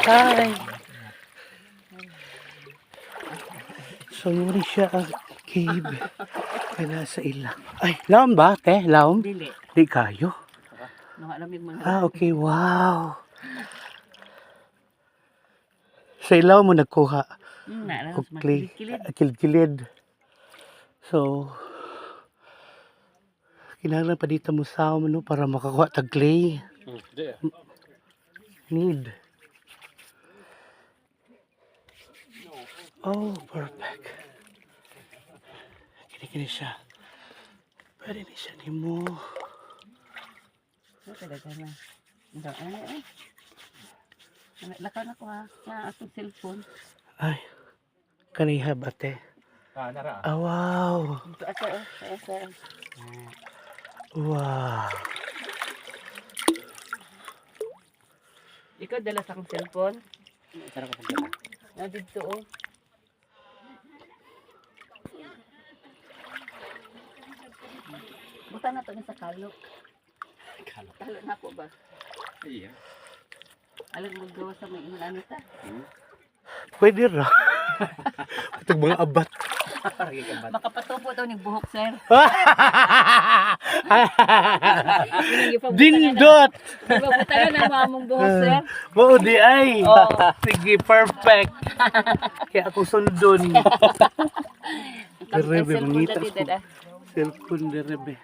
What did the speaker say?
Hi! So, muna siya ang cave. Kaya sa ilang. Ay, laom ba, te? Laom? Dili. Di kayo? Nakalamig mo na. Ah, okay. Wow. Sa ilaw mo nagkuha. Nararas Kukli. makilid-kilid. Kilid-kilid. So, kinahanglan pa dito mo sa no, para makakuha tag clay. Need. Oh, perfect. Kini siya. Pwede ni siya ni mo. Talaga na. Ay. Lakaw na ko ha. Sa akong cellphone. Ay, kanihab ate. Nara. Ah, wow. Asa. Wow. Ikaw dala sa akong cellphone. Sarap ko pagdala. Dito oh. Buta na to sa kalo. Kalo na po ba? Iya. Alam mo gawa sa may ano ta? Pwede ra. Itong mga abat. Makapatupo daw ng buhok, sir. Dindot! Di ba buta na ang mamong buhok, sir? Mao di ay. Oo. Sige, perfect. Kaya ako sundon. Ang Rebe, cellphone mangita dati, ko. dada. Cellphone de rebe.